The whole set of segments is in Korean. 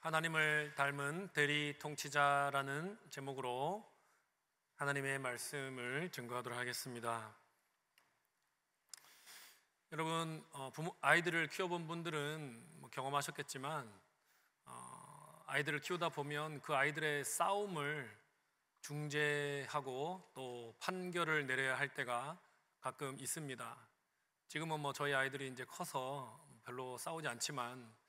하나님을 닮은 대리 통치자라는 제목으로 하나님의 말씀을 증거하도록 하겠습니다. 여러분, 아이들을 키워본 분들은 경험하셨겠지만 아이들을 키우다 보면 그 아이들의 싸움을 중재하고 또 판결을 내려야 할 때가 가끔 있습니다. 지금은 저희 아이들이 이제 커서 별로 싸우지 않지만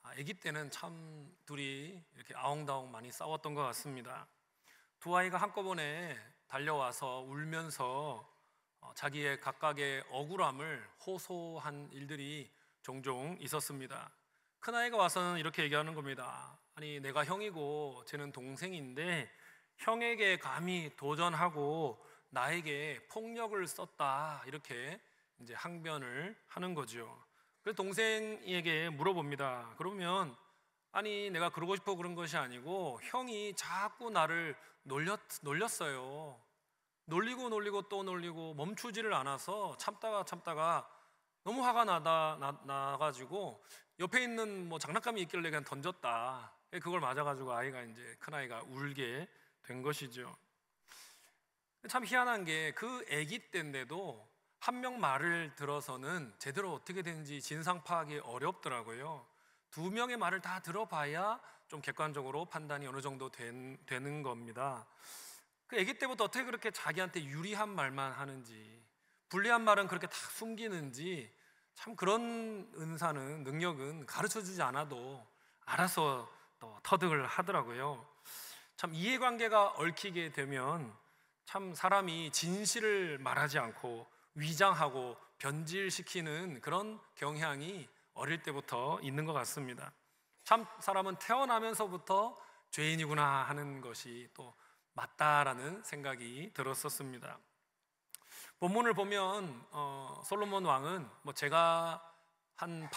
아기 때는 참 둘이 이렇게 아웅다웅 많이 싸웠던 것 같습니다. 두 아이가 한꺼번에 달려와서 울면서 자기의 각각의 억울함을 호소한 일들이 종종 있었습니다. 큰아이가 와서는 이렇게 얘기하는 겁니다. 아니, 내가 형이고 쟤는 동생인데 형에게 감히 도전하고 나에게 폭력을 썼다, 이렇게 이제 항변을 하는 거죠. 그래서 동생에게 물어봅니다. 그러면 아니, 내가 그러고 싶어 그런 것이 아니고 형이 자꾸 나를 놀렸어요. 놀리고 또 놀리고 멈추지를 않아서 참다가 너무 화가 나가지고 옆에 있는 장난감이 있길래 그냥 던졌다. 그걸 맞아가지고 아이가 이제 큰아이가 울게 된 것이죠. 참 희한한 게 그 아기 때인데도 한 명 말을 들어서는 제대로 어떻게 되는지 진상 파악이 어렵더라고요. 두 명의 말을 다 들어봐야 좀 객관적으로 판단이 어느 정도 되는 겁니다. 그 아기 때부터 어떻게 그렇게 자기한테 유리한 말만 하는지, 불리한 말은 그렇게 다 숨기는지, 참 그런 은사는, 능력은 가르쳐주지 않아도 알아서 또 터득을 하더라고요. 참 이해관계가 얽히게 되면 참 사람이 진실을 말하지 않고 위장하고 변질시키는 그런 경향이 어릴 때부터 있는 것 같습니다. 참 사람은 태어나면서부터 죄인이구나 하는 것이 또 맞다라는 생각이 들었었습니다. 본문을 보면 솔로몬 왕은 제가 한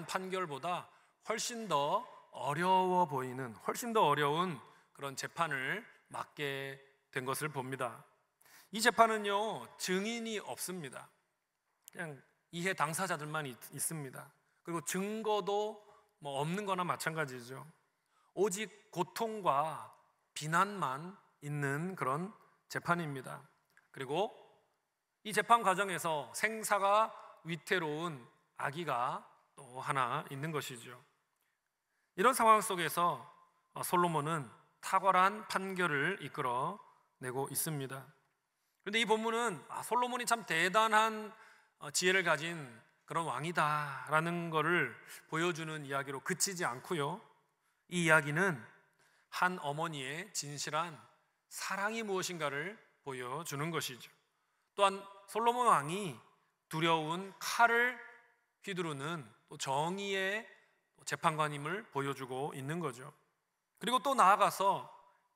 판결보다 훨씬 더 어려워 보이는, 훨씬 더 어려운 그런 재판을 맡게 된 것을 봅니다. 이 재판은요, 증인이 없습니다. 그냥 이해 당사자들만 있습니다. 그리고 증거도 없는 거나 마찬가지죠. 오직 고통과 비난만 있는 그런 재판입니다. 그리고 이 재판 과정에서 생사가 위태로운 아기가 또 하나 있는 것이죠. 이런 상황 속에서 솔로몬은 탁월한 판결을 이끌어내고 있습니다. 그런데 이 본문은 솔로몬이 참 대단한 지혜를 가진 그런 왕이다라는 것을 보여주는 이야기로 그치지 않고요, 이 이야기는 한 어머니의 진실한 사랑이 무엇인가를 보여주는 것이죠. 또한 솔로몬 왕이 두려운 칼을 휘두르는 또 정의의 재판관임을 보여주고 있는 거죠. 그리고 또 나아가서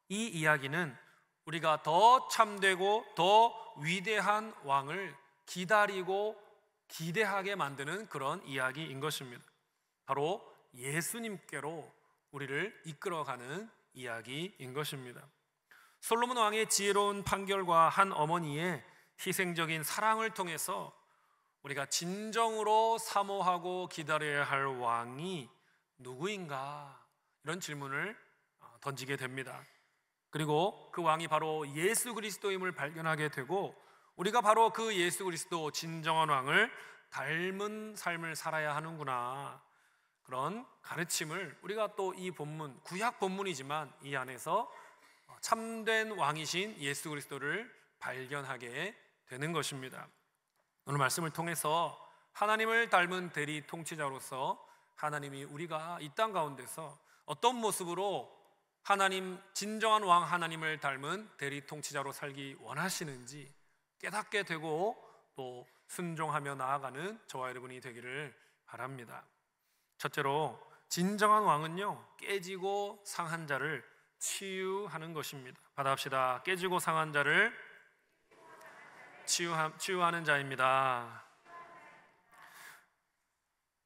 이 이야기는 우리가 더 참되고 더 위대한 왕을 기다리고 기대하게 만드는 그런 이야기인 것입니다. 바로 예수님께로 우리를 이끌어가는 이야기인 것입니다. 솔로몬 왕의 지혜로운 판결과 한 어머니의 희생적인 사랑을 통해서 우리가 진정으로 사모하고 기다려야 할 왕이 누구인가, 이런 질문을 던지게 됩니다. 그리고 그 왕이 바로 예수 그리스도임을 발견하게 되고, 우리가 바로 그 예수 그리스도 진정한 왕을 닮은 삶을 살아야 하는구나, 그런 가르침을 우리가 또 이 본문, 구약 본문이지만 이 안에서 참된 왕이신 예수 그리스도를 발견하게 되는 것입니다. 오늘 말씀을 통해서 하나님을 닮은 대리 통치자로서 하나님이 우리가 이 땅 가운데서 어떤 모습으로 하나님, 진정한 왕 하나님을 닮은 대리 통치자로 살기 원하시는지 깨닫게 되고 또 순종하며 나아가는 저와 여러분이 되기를 바랍니다. 첫째로, 진정한 왕은요, 깨지고 상한 자를 치유하는 것입니다. 받아합시다. 깨지고 상한 자를 치유하는 자입니다.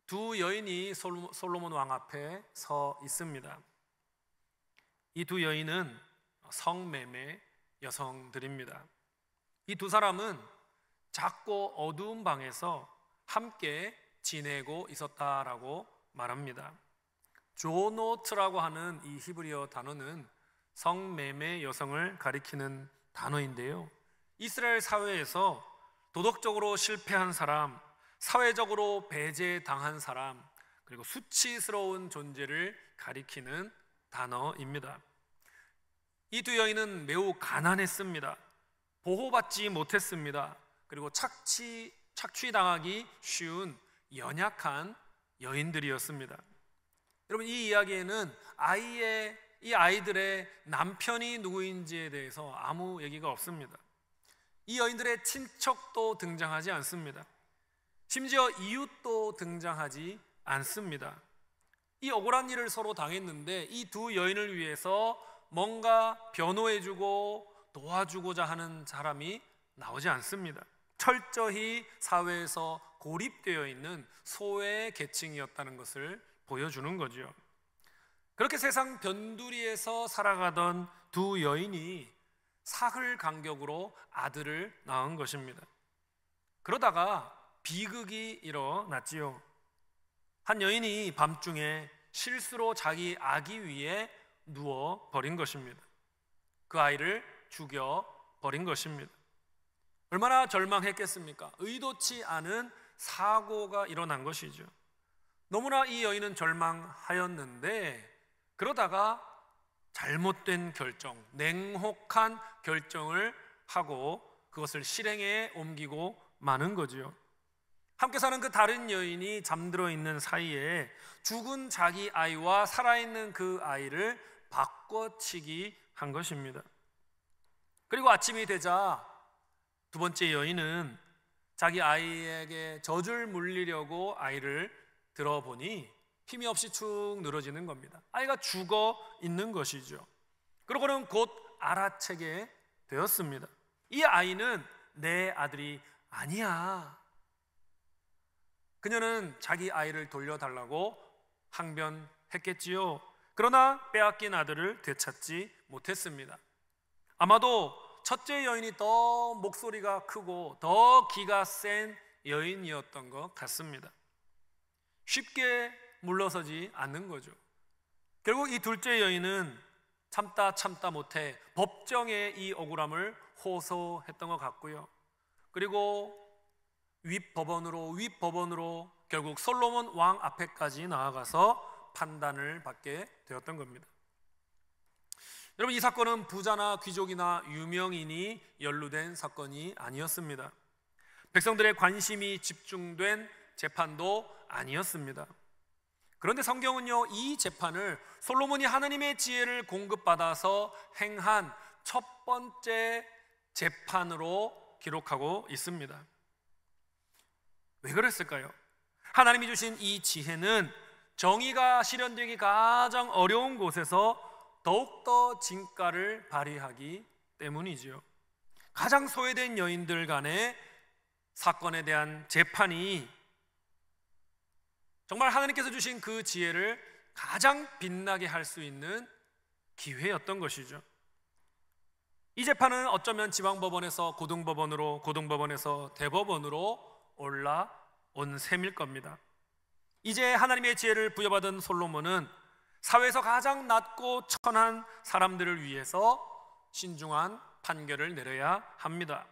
두 여인이 솔로몬 왕 앞에 서 있습니다. 이 두 여인은 성매매 여성들입니다. 이 두 사람은 작고 어두운 방에서 함께 지내고 있었다라고 말합니다. 조노트라고 하는 이 히브리어 단어는 성매매 여성을 가리키는 단어인데요, 이스라엘 사회에서 도덕적으로 실패한 사람, 사회적으로 배제당한 사람, 그리고 수치스러운 존재를 가리키는 단어입니다. 이 두 여인은 매우 가난했습니다. 보호받지 못했습니다. 그리고 착취당하기 쉬운 연약한 여인들이었습니다. 여러분, 이 이야기에는 이 아이들의 남편이 누구인지에 대해서 아무 얘기가 없습니다. 이 여인들의 친척도 등장하지 않습니다. 심지어 이웃도 등장하지 않습니다. 이 억울한 일을 서로 당했는데 이 두 여인을 위해서 뭔가 변호해주고 도와주고자 하는 사람이 나오지 않습니다. 철저히 사회에서 고립되어 있는 소외 계층이었다는 것을 보여주는 거죠. 그렇게 세상 변두리에서 살아가던 두 여인이 사흘 간격으로 아들을 낳은 것입니다. 그러다가 비극이 일어났지요. 한 여인이 밤중에 실수로 자기 아기 위에 누워 버린 것입니다. 그 아이를 죽여 버린 것입니다. 얼마나 절망했겠습니까? 의도치 않은 사고가 일어난 것이죠. 너무나 이 여인은 절망하였는데, 그러다가 잘못된 결정, 냉혹한 결정을 하고 그것을 실행에 옮기고 마는 거지요. 함께 사는 그 다른 여인이 잠들어 있는 사이에 죽은 자기 아이와 살아있는 그 아이를 바꿔치기 한 것입니다. 그리고 아침이 되자 두 번째 여인은 자기 아이에게 젖을 물리려고 아이를 들어보니 힘이 없이 축 늘어지는 겁니다. 아이가 죽어 있는 것이죠. 그러고는 곧 알아채게 되었습니다. 이 아이는 내 아들이 아니야. 그녀는 자기 아이를 돌려달라고 항변했겠지요. 그러나 빼앗긴 아들을 되찾지 못했습니다. 아마도 첫째 여인이 더 목소리가 크고 더 기가 센 여인이었던 것 같습니다. 쉽게 물러서지 않는 거죠. 결국 이 둘째 여인은 참다 못해 법정에 이 억울함을 호소했던 것 같고요. 그리고 윗법원으로 결국 솔로몬 왕 앞에까지 나아가서 판단을 받게 되었던 겁니다. 여러분, 이 사건은 부자나 귀족이나 유명인이 연루된 사건이 아니었습니다. 백성들의 관심이 집중된 재판도 아니었습니다. 그런데 성경은요, 이 재판을 솔로몬이 하나님의 지혜를 공급받아서 행한 첫 번째 재판으로 기록하고 있습니다. 왜 그랬을까요? 하나님이 주신 이 지혜는 정의가 실현되기 가장 어려운 곳에서 더욱더 진가를 발휘하기 때문이지요. 가장 소외된 여인들 간의 사건에 대한 재판이 정말 하나님께서 주신 그 지혜를 가장 빛나게 할 수 있는 기회였던 것이죠. 이 재판은 어쩌면 지방법원에서 고등법원으로, 고등법원에서 대법원으로 올라온 셈일 겁니다. 이제 하나님의 지혜를 부여받은 솔로몬은 사회에서 가장 낮고 천한 사람들을 위해서 신중한 판결을 내려야 합니다.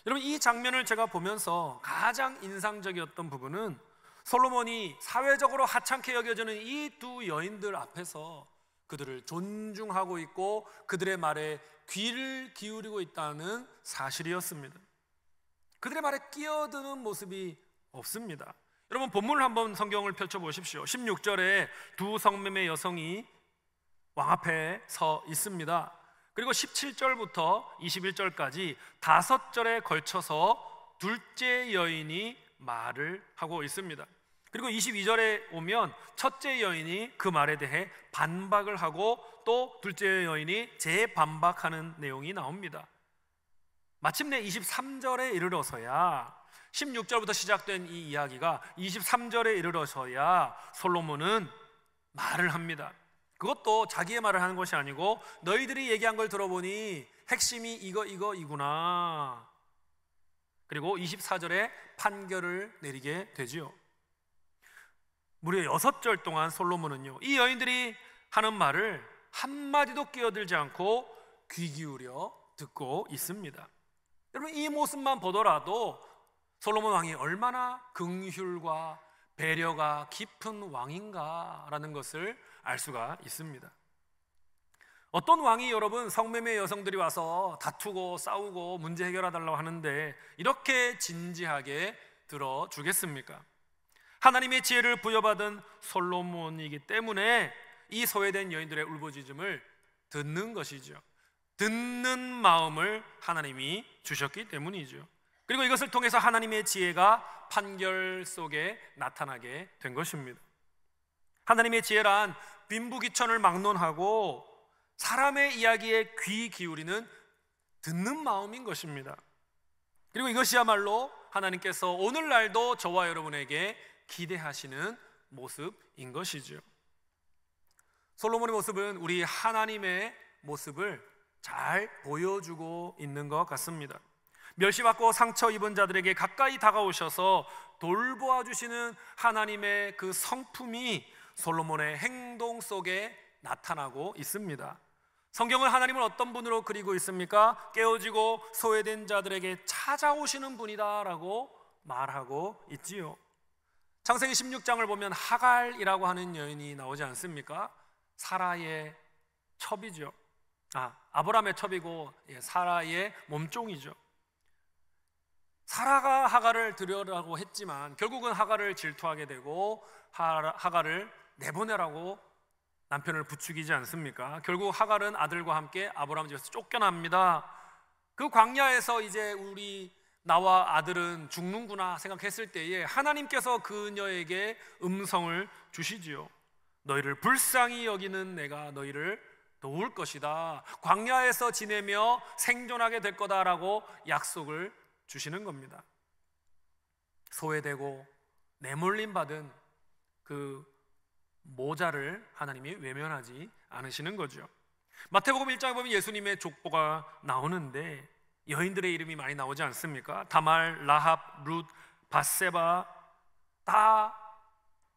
여러분, 이 장면을 제가 보면서 가장 인상적이었던 부분은 솔로몬이 사회적으로 하찮게 여겨지는 이 두 여인들 앞에서 그들을 존중하고 있고 그들의 말에 귀를 기울이고 있다는 사실이었습니다. 그들의 말에 끼어드는 모습이 없습니다. 여러분, 본문을 한번 성경을 펼쳐보십시오. 16절에 두 성매매 여성이 왕 앞에 서 있습니다. 그리고 17절부터 21절까지 5절에 걸쳐서 둘째 여인이 말을 하고 있습니다. 그리고 22절에 오면 첫째 여인이 그 말에 대해 반박을 하고 또 둘째 여인이 재반박하는 내용이 나옵니다. 마침내 23절에 이르러서야, 16절부터 시작된 이 이야기가 23절에 이르러서야 솔로몬은 말을 합니다. 그것도 자기의 말을 하는 것이 아니고 너희들이 얘기한 걸 들어보니 핵심이 이거이구나. 그리고 24절에 판결을 내리게 되지요. 무려 6절 동안 솔로몬은요, 이 여인들이 하는 말을 한마디도 끼어들지 않고 귀 기울여 듣고 있습니다. 여러분, 이 모습만 보더라도 솔로몬 왕이 얼마나 긍휼과 배려가 깊은 왕인가라는 것을 알 수가 있습니다. 어떤 왕이 여러분 성매매 여성들이 와서 다투고 싸우고 문제 해결해달라고 하는데 이렇게 진지하게 들어주겠습니까? 하나님의 지혜를 부여받은 솔로몬이기 때문에 이 소외된 여인들의 울부짖음을 듣는 것이죠. 듣는 마음을 하나님이 주셨기 때문이죠. 그리고 이것을 통해서 하나님의 지혜가 판결 속에 나타나게 된 것입니다. 하나님의 지혜란 빈부귀천을 막론하고 사람의 이야기에 귀 기울이는 듣는 마음인 것입니다. 그리고 이것이야말로 하나님께서 오늘날도 저와 여러분에게 기대하시는 모습인 것이죠. 솔로몬의 모습은 우리 하나님의 모습을 잘 보여주고 있는 것 같습니다. 멸시받고 상처 입은 자들에게 가까이 다가오셔서 돌보아 주시는 하나님의 그 성품이 솔로몬의 행동 속에 나타나고 있습니다. 성경은 하나님을 어떤 분으로 그리고 있습니까? 깨어지고 소외된 자들에게 찾아오시는 분이다라고 말하고 있지요. 창세기 16장을 보면 하갈이라고 하는 여인이 나오지 않습니까? 사라의 첩이죠. 아브라함의 첩이고 사라의 몸종이죠. 사라가 하갈을 들여라고 했지만 결국은 하갈을 질투하게 되고 하갈을 내보내라고 남편을 부추기지 않습니까? 결국 하갈은 아들과 함께 아브라함 집에서 쫓겨납니다. 그 광야에서 이제 나와 아들은 죽는구나 생각했을 때에 하나님께서 그녀에게 음성을 주시지요. 너희를 불쌍히 여기는 내가 너희를 도울 것이다. 광야에서 지내며 생존하게 될 거다라고 약속을 주시는 겁니다. 소외되고 내몰림 받은 그 모자를 하나님이 외면하지 않으시는 거죠. 마태복음 1장에 보면 예수님의 족보가 나오는데 여인들의 이름이 많이 나오지 않습니까? 다말, 라합, 룻, 밧세바 다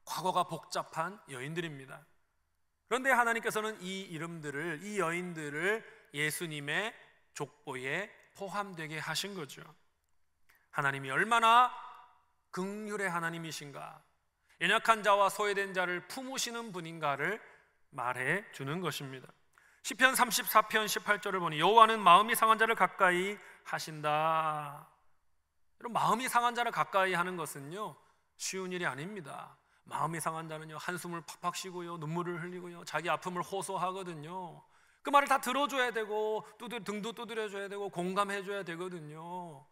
과거가 복잡한 여인들입니다. 그런데 하나님께서는 이 여인들을 예수님의 족보에 포함되게 하신 거죠. 하나님이 얼마나 긍휼의 하나님이신가, 연약한 자와 소외된 자를 품으시는 분인가를 말해 주는 것입니다. 시편 34편 18절을 보니 여호와는 마음이 상한 자를 가까이 하신다. 여러분, 마음이 상한 자를 가까이 하는 것은요 쉬운 일이 아닙니다. 마음이 상한 자는요 한숨을 팍팍 쉬고요 눈물을 흘리고요 자기 아픔을 호소하거든요. 그 말을 다 들어줘야 되고 등도 두드려줘야 되고 공감해줘야 되거든요.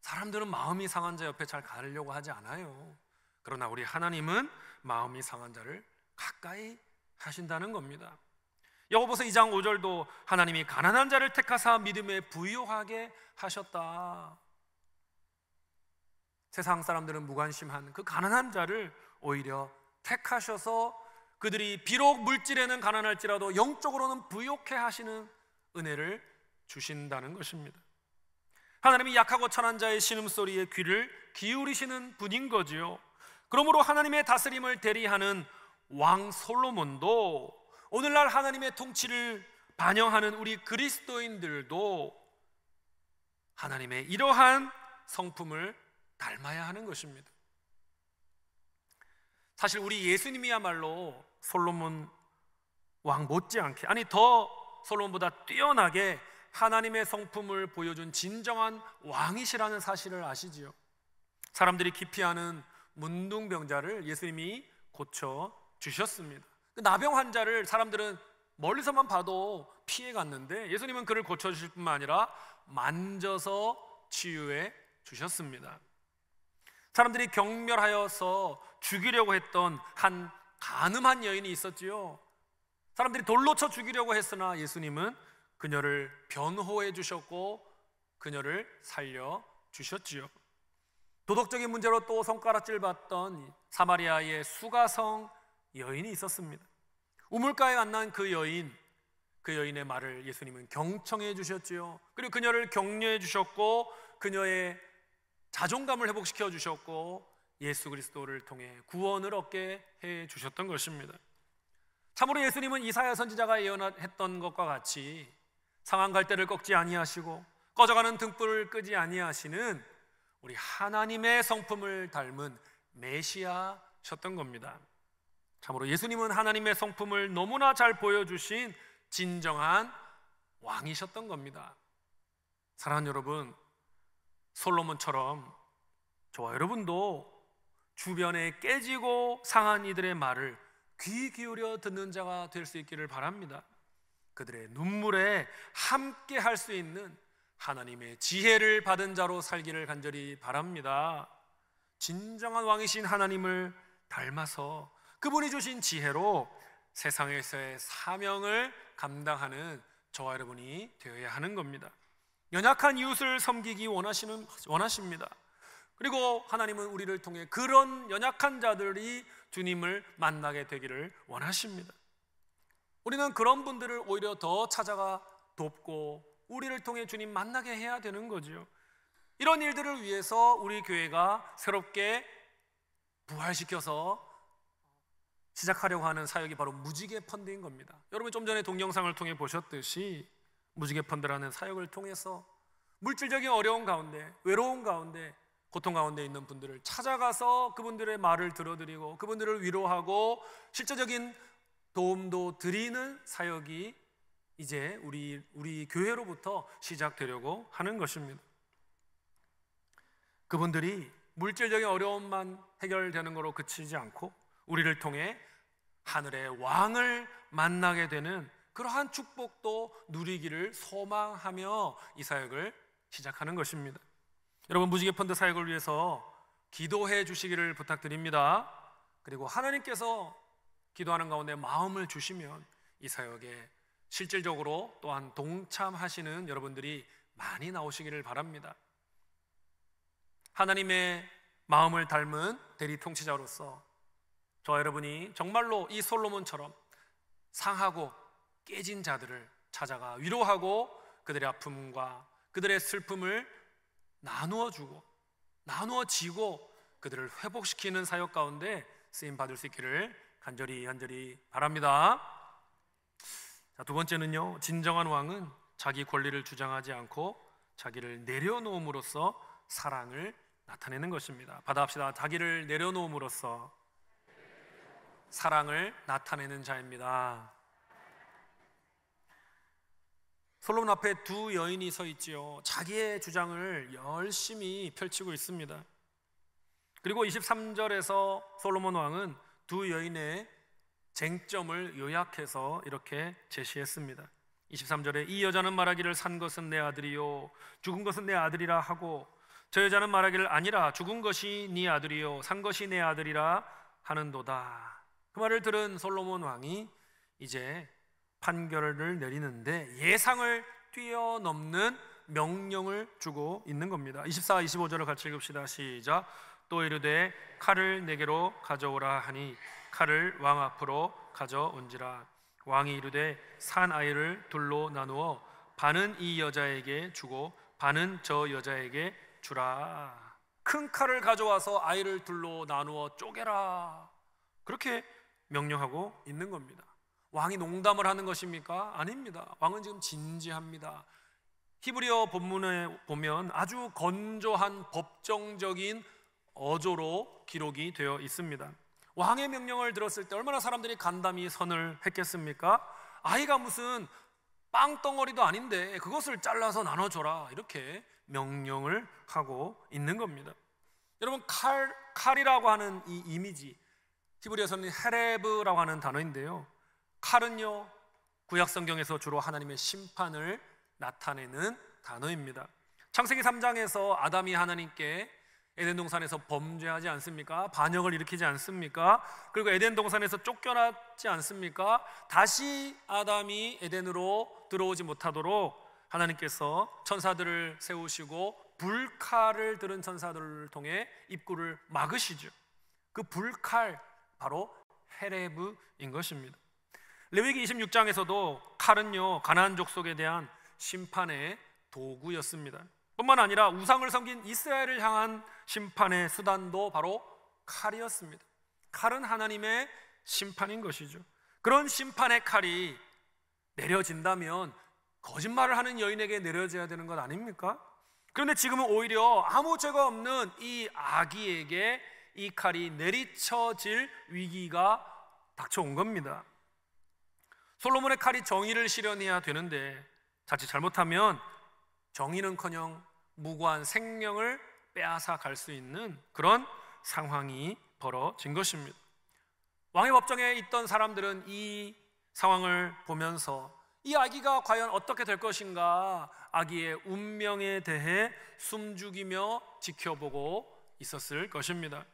사람들은 마음이 상한 자 옆에 잘 가려고 하지 않아요. 그러나 우리 하나님은 마음이 상한 자를 가까이 하신다는 겁니다. 야고보서 2장 5절도 하나님이 가난한 자를 택하사 믿음에 부유하게 하셨다. 세상 사람들은 무관심한 그 가난한 자를 오히려 택하셔서 그들이 비록 물질에는 가난할지라도 영적으로는 부유케 하시는 은혜를 주신다는 것입니다. 하나님이 약하고 천한 자의 신음소리에 귀를 기울이시는 분인 거지요. 그러므로 하나님의 다스림을 대리하는 왕 솔로몬도 오늘날 하나님의 통치를 반영하는 우리 그리스도인들도 하나님의 이러한 성품을 닮아야 하는 것입니다. 사실 우리 예수님이야말로 솔로몬 왕 못지않게, 더 솔로몬보다 뛰어나게 하나님의 성품을 보여준 진정한 왕이시라는 사실을 아시지요. 사람들이 기피하는 문둥병자를 예수님이 고쳐주셨습니다. 그 나병 환자를 사람들은 멀리서만 봐도 피해갔는데 예수님은 그를 고쳐주실 뿐만 아니라 만져서 치유해 주셨습니다. 사람들이 경멸하여서 죽이려고 했던 한 간음한 여인이 있었지요. 사람들이 돌로 쳐 죽이려고 했으나 예수님은 그녀를 변호해 주셨고 그녀를 살려 주셨지요. 도덕적인 문제로 또 손가락질 받던 사마리아의 수가성 여인이 있었습니다. 우물가에 만난 그 여인의 말을 예수님은 경청해 주셨지요. 그리고 그녀를 격려해 주셨고 그녀의 자존감을 회복시켜 주셨고 예수 그리스도를 통해 구원을 얻게 해 주셨던 것입니다. 참으로 예수님은 이사야 선지자가 예언했던 것과 같이 상한 갈대를 꺾지 아니하시고 꺼져가는 등불을 끄지 아니하시는 우리 하나님의 성품을 닮은 메시아셨던 겁니다. 참으로 예수님은 하나님의 성품을 너무나 잘 보여주신 진정한 왕이셨던 겁니다. 사랑하는 여러분, 솔로몬처럼 저와 여러분도 주변에 깨지고 상한 이들의 말을 귀 기울여 듣는 자가 될 수 있기를 바랍니다. 그들의 눈물에 함께 할 수 있는 하나님의 지혜를 받은 자로 살기를 간절히 바랍니다. 진정한 왕이신 하나님을 닮아서 그분이 주신 지혜로 세상에서의 사명을 감당하는 저와 여러분이 되어야 하는 겁니다. 연약한 이웃을 섬기기 원하십니다. 그리고 하나님은 우리를 통해 그런 연약한 자들이 주님을 만나게 되기를 원하십니다. 우리는 그런 분들을 오히려 더 찾아가 돕고 우리를 통해 주님 만나게 해야 되는 거죠. 이런 일들을 위해서 우리 교회가 새롭게 부활시켜서 시작하려고 하는 사역이 바로 무지개 펀드인 겁니다. 여러분 좀 전에 동영상을 통해 보셨듯이 무지개 펀드라는 사역을 통해서 물질적인 어려움 가운데, 외로움 가운데, 고통 가운데 있는 분들을 찾아가서 그분들의 말을 들어드리고 그분들을 위로하고 실제적인 도움도 드리는 사역이 이제 우리 교회로부터 시작되려고 하는 것입니다. 그분들이 물질적인 어려움만 해결되는 것으로 그치지 않고 우리를 통해 하늘의 왕을 만나게 되는 그러한 축복도 누리기를 소망하며 이 사역을 시작하는 것입니다. 여러분 무지개 펀드 사역을 위해서 기도해 주시기를 부탁드립니다. 그리고 하나님께서 기도하는 가운데 마음을 주시면 이 사역에 실질적으로 또한 동참하시는 여러분들이 많이 나오시기를 바랍니다. 하나님의 마음을 닮은 대리 통치자로서 저와 여러분이 정말로 이 솔로몬처럼 상하고 깨진 자들을 찾아가 위로하고 그들의 아픔과 그들의 슬픔을 나누어주고 나누어지고 그들을 회복시키는 사역 가운데 쓰임받을 수 있기를 간절히 바랍니다. 자, 두 번째는요, 진정한 왕은 자기 권리를 주장하지 않고 자기를 내려놓음으로써 사랑을 나타내는 것입니다. 받아합시다. 자기를 내려놓음으로써 사랑을 나타내는 자입니다. 솔로몬 앞에 두 여인이 서 있지요. 자기의 주장을 열심히 펼치고 있습니다. 그리고 23절에서 솔로몬 왕은 두 여인의 쟁점을 요약해서 이렇게 제시했습니다. 23절에 이 여자는 말하기를 산 것은 내 아들이요 죽은 것은 내 아들이라 하고 저 여자는 말하기를 아니라 죽은 것이 네 아들이요 산 것이 내 아들이라 하는도다. 그 말을 들은 솔로몬 왕이 이제 판결을 내리는데 예상을 뛰어넘는 명령을 주고 있는 겁니다. 24, 25절을 같이 읽읍시다. 시작. 또 이르되 칼을 내게로 가져오라 하니 칼을 왕 앞으로 가져온지라. 왕이 이르되 산 아이를 둘로 나누어 반은 이 여자에게 주고 반은 저 여자에게 주라. 큰 칼을 가져와서 아이를 둘로 나누어 쪼개라. 그렇게 명령하고 있는 겁니다. 왕이 농담을 하는 것입니까? 아닙니다. 왕은 지금 진지합니다. 히브리어 본문에 보면 아주 건조한 법정적인 어조로 기록이 되어 있습니다. 왕의 명령을 들었을 때 얼마나 사람들이 간담이 선을 했겠습니까? 아이가 무슨 빵덩어리도 아닌데 그것을 잘라서 나눠줘라, 이렇게 명령을 하고 있는 겁니다. 여러분, 칼이라고 하는 이 이미지, 히브리어에서는 헤레브라고 하는 단어인데요, 칼은요 구약 성경에서 주로 하나님의 심판을 나타내는 단어입니다. 창세기 3장에서 아담이 하나님께 에덴 동산에서 범죄하지 않습니까? 반역을 일으키지 않습니까? 그리고 에덴 동산에서 쫓겨나지 않습니까? 다시 아담이 에덴으로 들어오지 못하도록 하나님께서 천사들을 세우시고 불칼을 들은 천사들을 통해 입구를 막으시죠. 그 불칼, 바로 헤레브인 것입니다. 레위기 26장에서도 칼은요 가나안 족속에 대한 심판의 도구였습니다. 뿐만 아니라 우상을 섬긴 이스라엘을 향한 심판의 수단도 바로 칼이었습니다. 칼은 하나님의 심판인 것이죠. 그런 심판의 칼이 내려진다면 거짓말을 하는 여인에게 내려져야 되는 것 아닙니까? 그런데 지금은 오히려 아무 죄가 없는 이 아기에게 이 칼이 내리쳐질 위기가 닥쳐온 겁니다. 솔로몬의 칼이 정의를 실현해야 되는데 자칫 잘못하면 정의는커녕 무고한 생명을 빼앗아 갈 수 있는 그런 상황이 벌어진 것입니다. 왕의 법정에 있던 사람들은 이 상황을 보면서 이 아기가 과연 어떻게 될 것인가, 아기의 운명에 대해 숨죽이며 지켜보고 있었을 것입니다.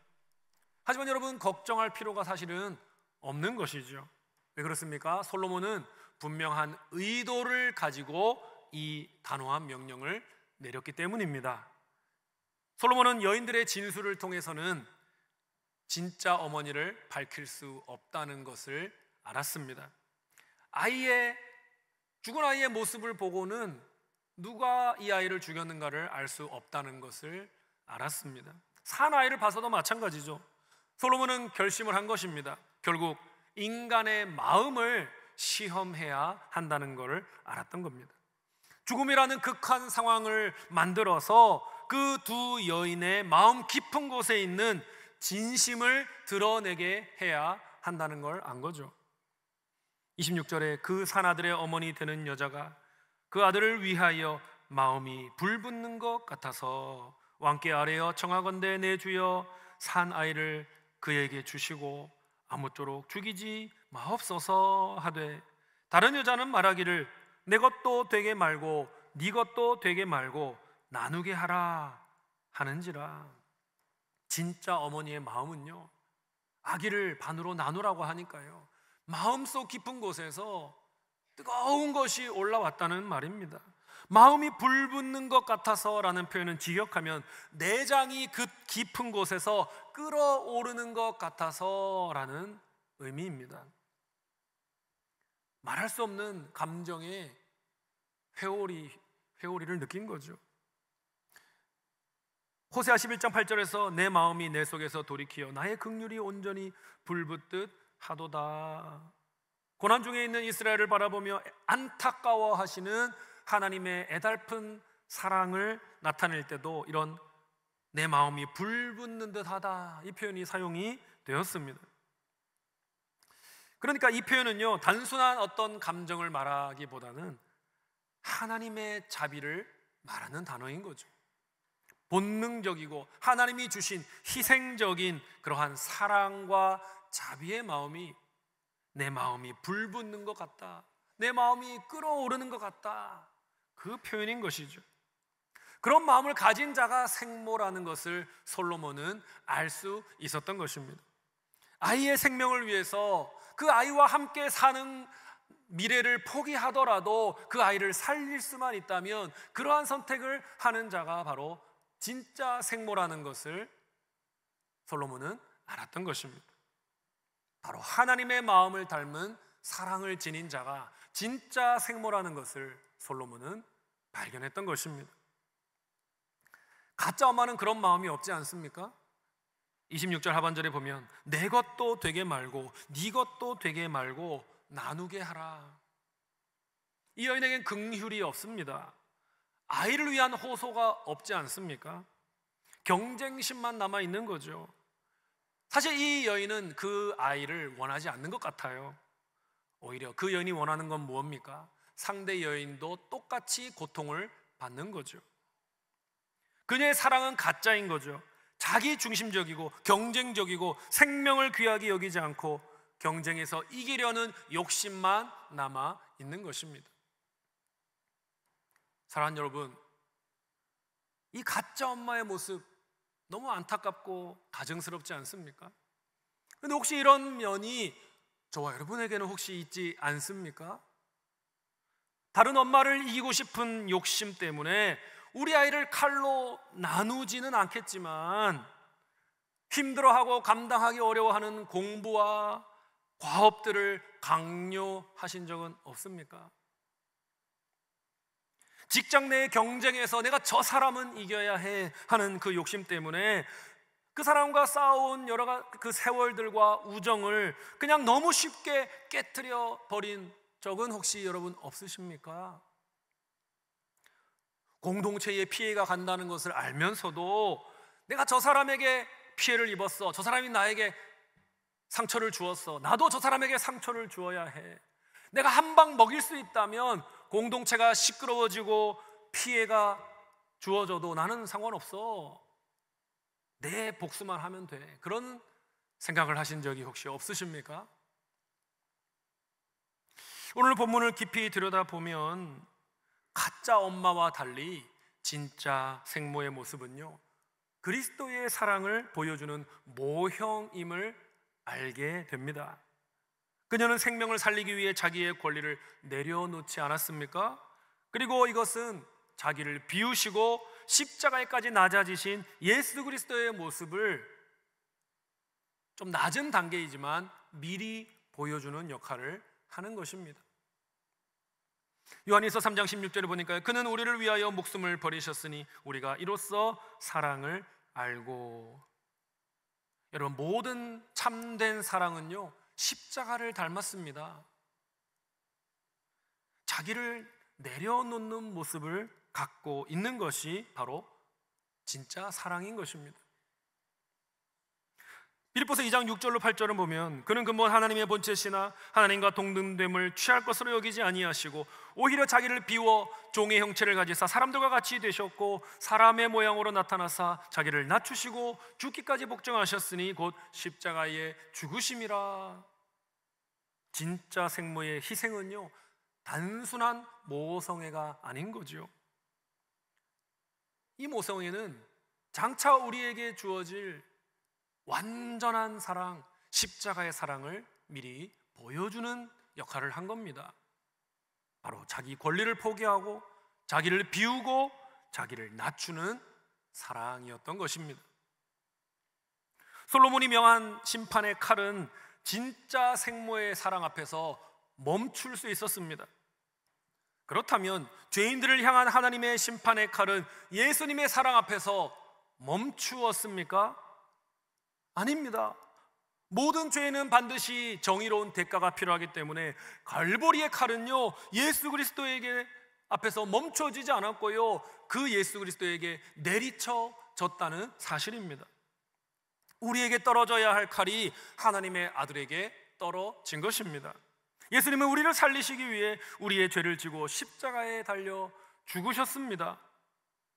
하지만 여러분, 걱정할 필요가 사실은 없는 것이죠. 왜 그렇습니까? 솔로몬은 분명한 의도를 가지고 이 단호한 명령을 내렸기 때문입니다. 솔로몬은 여인들의 진술을 통해서는 진짜 어머니를 밝힐 수 없다는 것을 알았습니다. 죽은 아이의 모습을 보고는 누가 이 아이를 죽였는가를 알 수 없다는 것을 알았습니다. 산 아이를 봐서도 마찬가지죠. 솔로몬은 결심을 한 것입니다. 결국 인간의 마음을 시험해야 한다는 것을 알았던 겁니다. 죽음이라는 극한 상황을 만들어서 그 두 여인의 마음 깊은 곳에 있는 진심을 드러내게 해야 한다는 걸 안 거죠. 26절에 그 산아들의 어머니 되는 여자가 그 아들을 위하여 마음이 불붙는 것 같아서 왕께 아뢰어 청하건대 내 주여 산 아이를 그에게 주시고 아무쪼록 죽이지 마옵소서 하되, 다른 여자는 말하기를 내 것도 되게 말고 네 것도 되게 말고 나누게 하라 하는지라. 진짜 어머니의 마음은요, 아기를 반으로 나누라고 하니까요, 마음속 깊은 곳에서 뜨거운 것이 올라왔다는 말입니다. 마음이 불붙는 것 같아서 라는 표현은 직역하면 내장이 그 깊은 곳에서 끓어오르는 것 같아서 라는 의미입니다. 말할 수 없는 감정의 회오리를 느낀 거죠. 호세아 11장 8절에서 내 마음이 내 속에서 돌이키어 나의 긍휼이 온전히 불붙듯 하도다. 고난 중에 있는 이스라엘을 바라보며 안타까워하시는 하나님의 애달픈 사랑을 나타낼 때도 이런 내 마음이 불붙는 듯하다, 이 표현이 사용이 되었습니다. 그러니까 이 표현은요, 단순한 어떤 감정을 말하기보다는 하나님의 자비를 말하는 단어인 거죠. 본능적이고 하나님이 주신 희생적인 그러한 사랑과 자비의 마음이 내 마음이 불붙는 것 같다, 내 마음이 끓어오르는 것 같다, 그 표현인 것이죠. 그런 마음을 가진 자가 생모라는 것을 솔로몬은 알 수 있었던 것입니다. 아이의 생명을 위해서 그 아이와 함께 사는 미래를 포기하더라도 그 아이를 살릴 수만 있다면 그러한 선택을 하는 자가 바로 진짜 생모라는 것을 솔로몬은 알았던 것입니다. 바로 하나님의 마음을 닮은 사랑을 지닌 자가 진짜 생모라는 것을 솔로몬은 발견했던 것입니다. 가짜 엄마는 그런 마음이 없지 않습니까? 26절 하반절에 보면 내 것도 되게 말고 네 것도 되게 말고 나누게 하라. 이 여인에겐 긍휼이 없습니다. 아이를 위한 호소가 없지 않습니까? 경쟁심만 남아 있는 거죠. 사실 이 여인은 그 아이를 원하지 않는 것 같아요. 오히려 그 여인이 원하는 건 무엇입니까? 상대 여인도 똑같이 고통을 받는 거죠. 그녀의 사랑은 가짜인 거죠. 자기 중심적이고 경쟁적이고 생명을 귀하게 여기지 않고 경쟁에서 이기려는 욕심만 남아 있는 것입니다. 사랑하는 여러분, 이 가짜 엄마의 모습 너무 안타깝고 가증스럽지 않습니까? 그런데 혹시 이런 면이 저와 여러분에게는 혹시 있지 않습니까? 다른 엄마를 이기고 싶은 욕심 때문에 우리 아이를 칼로 나누지는 않겠지만 힘들어하고 감당하기 어려워하는 공부와 과업들을 강요하신 적은 없습니까? 직장 내의 경쟁에서 내가 저 사람은 이겨야 해 하는 그 욕심 때문에 그 사람과 쌓아온 그 세월들과 우정을 그냥 너무 쉽게 깨트려 버린 적은 혹시 여러분 없으십니까? 공동체에 피해가 간다는 것을 알면서도 내가 저 사람에게 피해를 입었어, 저 사람이 나에게 상처를 주었어, 나도 저 사람에게 상처를 주어야 해. 내가 한 방 먹일 수 있다면 공동체가 시끄러워지고 피해가 주어져도 나는 상관없어, 내 복수만 하면 돼. 그런 생각을 하신 적이 혹시 없으십니까? 오늘 본문을 깊이 들여다보면 가짜 엄마와 달리 진짜 생모의 모습은요, 그리스도의 사랑을 보여주는 모형임을 알게 됩니다. 그녀는 생명을 살리기 위해 자기의 권리를 내려놓지 않았습니까? 그리고 이것은 자기를 비우시고 십자가에까지 낮아지신 예수 그리스도의 모습을 좀 낮은 단계이지만 미리 보여주는 역할을 하는 것입니다. 요한일서 3장 16절에 보니까 그는 우리를 위하여 목숨을 버리셨으니 우리가 이로써 사랑을 알고. 여러분, 모든 참된 사랑은요, 십자가를 닮았습니다. 자기를 내려놓는 모습을 갖고 있는 것이 바로 진짜 사랑인 것입니다. 빌립보서 2장 6절로 8절을 보면 그는 근본 하나님의 본체시나 하나님과 동등됨을 취할 것으로 여기지 아니하시고 오히려 자기를 비워 종의 형체를 가지사 사람들과 같이 되셨고 사람의 모양으로 나타나사 자기를 낮추시고 죽기까지 복종하셨으니 곧 십자가에 죽으심이라. 진짜 생모의 희생은요, 단순한 모성애가 아닌 거죠. 이 모성애는 장차 우리에게 주어질 완전한 사랑, 십자가의 사랑을 미리 보여주는 역할을 한 겁니다. 바로 자기 권리를 포기하고 자기를 비우고 자기를 낮추는 사랑이었던 것입니다. 솔로몬이 명한 심판의 칼은 진짜 생모의 사랑 앞에서 멈출 수 있었습니다. 그렇다면 죄인들을 향한 하나님의 심판의 칼은 예수님의 사랑 앞에서 멈추었습니까? 아닙니다. 모든 죄에는 반드시 정의로운 대가가 필요하기 때문에 갈보리의 칼은요, 예수 그리스도에게 앞에서 멈춰지지 않았고요, 그 예수 그리스도에게 내리쳐졌다는 사실입니다. 우리에게 떨어져야 할 칼이 하나님의 아들에게 떨어진 것입니다. 예수님은 우리를 살리시기 위해 우리의 죄를 지고 십자가에 달려 죽으셨습니다.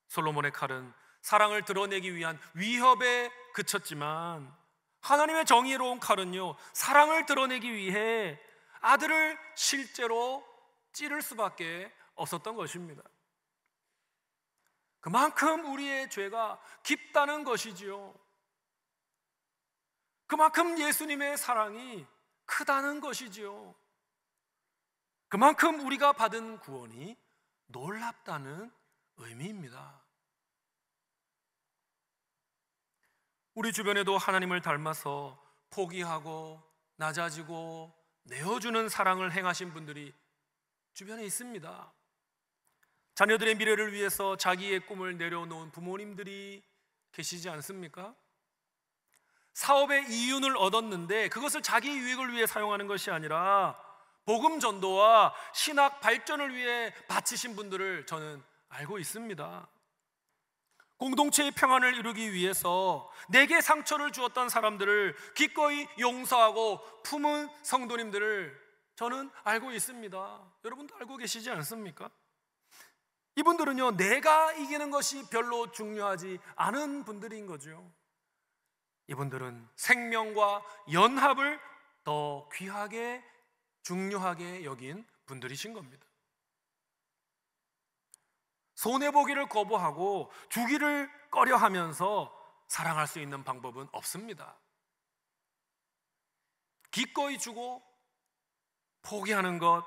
솔로몬의 칼은 사랑을 드러내기 위한 위협에 그쳤지만 하나님의 정의로운 칼은요, 사랑을 드러내기 위해 아들을 실제로 찌를 수밖에 없었던 것입니다. 그만큼 우리의 죄가 깊다는 것이지요. 그만큼 예수님의 사랑이 크다는 것이지요. 그만큼 우리가 받은 구원이 놀랍다는 의미입니다. 우리 주변에도 하나님을 닮아서 포기하고 낮아지고 내어주는 사랑을 행하신 분들이 주변에 있습니다. 자녀들의 미래를 위해서 자기의 꿈을 내려놓은 부모님들이 계시지 않습니까? 사업의 이윤을 얻었는데 그것을 자기 유익을 위해 사용하는 것이 아니라 복음 전도와 신학 발전을 위해 바치신 분들을 저는 알고 있습니다. 공동체의 평안을 이루기 위해서 내게 상처를 주었던 사람들을 기꺼이 용서하고 품은 성도님들을 저는 알고 있습니다. 여러분도 알고 계시지 않습니까? 이분들은요, 내가 이기는 것이 별로 중요하지 않은 분들인 거죠. 이분들은 생명과 연합을 더 귀하게 중요하게 여긴 분들이신 겁니다. 손해보기를 거부하고 주기를 꺼려하면서 사랑할 수 있는 방법은 없습니다. 기꺼이 주고 포기하는 것,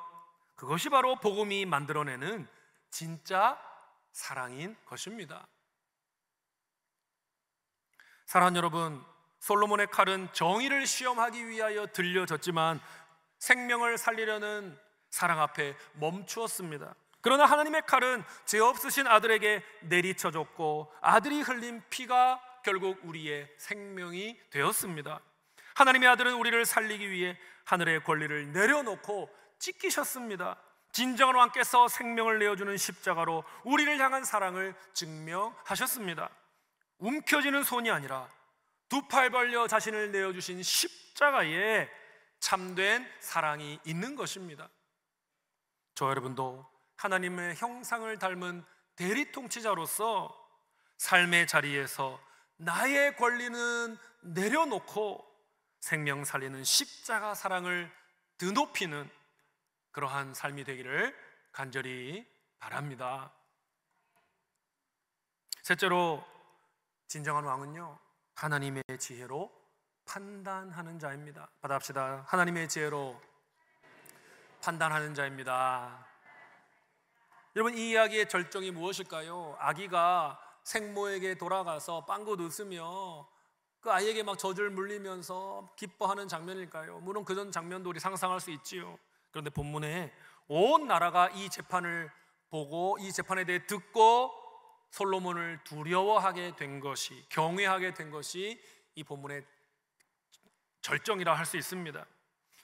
그것이 바로 복음이 만들어내는 진짜 사랑인 것입니다. 사랑하는 여러분, 솔로몬의 칼은 정의를 시험하기 위하여 들려졌지만 생명을 살리려는 사랑 앞에 멈추었습니다. 그러나 하나님의 칼은 죄 없으신 아들에게 내리쳐졌고 아들이 흘린 피가 결국 우리의 생명이 되었습니다. 하나님의 아들은 우리를 살리기 위해 하늘의 권리를 내려놓고 찢기셨습니다. 진정한 왕께서 생명을 내어주는 십자가로 우리를 향한 사랑을 증명하셨습니다. 움켜쥐는 손이 아니라 두 팔 벌려 자신을 내어주신 십자가에 참된 사랑이 있는 것입니다. 저 여러분도 하나님의 형상을 닮은 대리통치자로서 삶의 자리에서 나의 권리는 내려놓고 생명 살리는 십자가 사랑을 드높이는 그러한 삶이 되기를 간절히 바랍니다. 셋째로, 진정한 왕은요, 하나님의 지혜로 판단하는 자입니다. 받아합시다. 하나님의 지혜로 판단하는 자입니다. 여러분, 이 이야기의 절정이 무엇일까요? 아기가 생모에게 돌아가서 빵긋 웃으며 그 아이에게 막 젖을 물리면서 기뻐하는 장면일까요? 물론 그런 장면도 우리 상상할 수 있지요. 그런데 본문에 온 나라가 이 재판을 보고 이 재판에 대해 듣고 솔로몬을 두려워하게 된 것이, 경외하게 된 것이 이 본문의 절정이라 할 수 있습니다.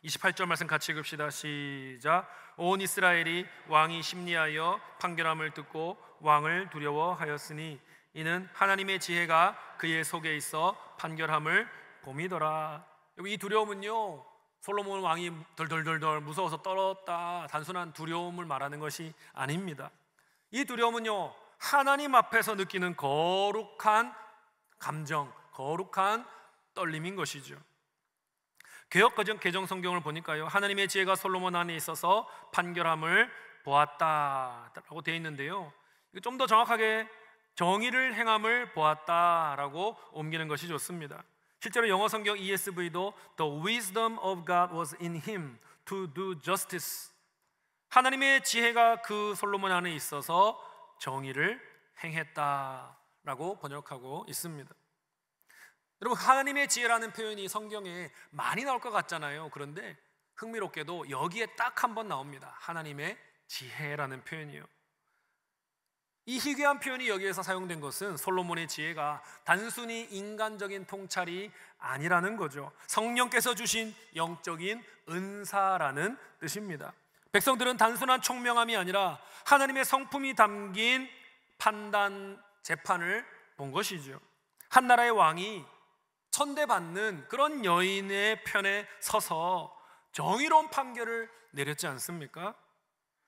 28절 말씀 같이 읽읍시다. 시작. 온 이스라엘이 왕이 심리하여 판결함을 듣고 왕을 두려워하였으니 이는 하나님의 지혜가 그의 속에 있어 판결함을 봄이더라. 이 두려움은요, 솔로몬 왕이 덜덜덜덜 무서워서 떨었다, 단순한 두려움을 말하는 것이 아닙니다. 이 두려움은요, 하나님 앞에서 느끼는 거룩한 감정, 거룩한 떨림인 것이죠. 개역거정 개정 성경을 보니까요, 하나님의 지혜가 솔로몬 안에 있어서 판결함을 보았다라고 되어 있는데요, 좀 더 정확하게 정의를 행함을 보았다라고 옮기는 것이 좋습니다. 실제로 영어 성경 ESV도 The wisdom of God was in him to do justice. 하나님의 지혜가 그 솔로몬 안에 있어서 정의를 행했다라고 번역하고 있습니다. 여러분, 하나님의 지혜라는 표현이 성경에 많이 나올 것 같잖아요. 그런데 흥미롭게도 여기에 딱 한 번 나옵니다. 하나님의 지혜라는 표현이요. 이 희귀한 표현이 여기에서 사용된 것은 솔로몬의 지혜가 단순히 인간적인 통찰이 아니라는 거죠. 성령께서 주신 영적인 은사라는 뜻입니다. 백성들은 단순한 총명함이 아니라 하나님의 성품이 담긴 판단, 재판을 본 것이죠. 한 나라의 왕이 천대받는 그런 여인의 편에 서서 정의로운 판결을 내렸지 않습니까?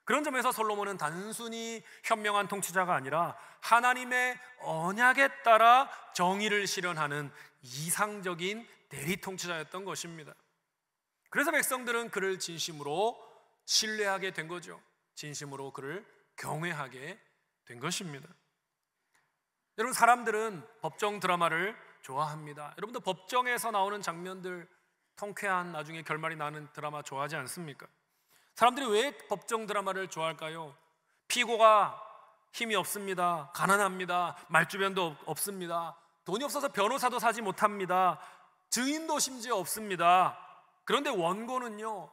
그런 점에서 솔로몬은 단순히 현명한 통치자가 아니라 하나님의 언약에 따라 정의를 실현하는 이상적인 대리 통치자였던 것입니다. 그래서 백성들은 그를 진심으로 신뢰하게 된 거죠. 진심으로 그를 경외하게 된 것입니다. 여러분, 사람들은 법정 드라마를 좋아합니다. 여러분도 법정에서 나오는 장면들, 통쾌한 나중에 결말이 나는 드라마 좋아하지 않습니까? 사람들이 왜 법정 드라마를 좋아할까요? 피고가 힘이 없습니다. 가난합니다. 말주변도 없습니다. 돈이 없어서 변호사도 사지 못합니다. 증인도 심지어 없습니다. 그런데 원고는요,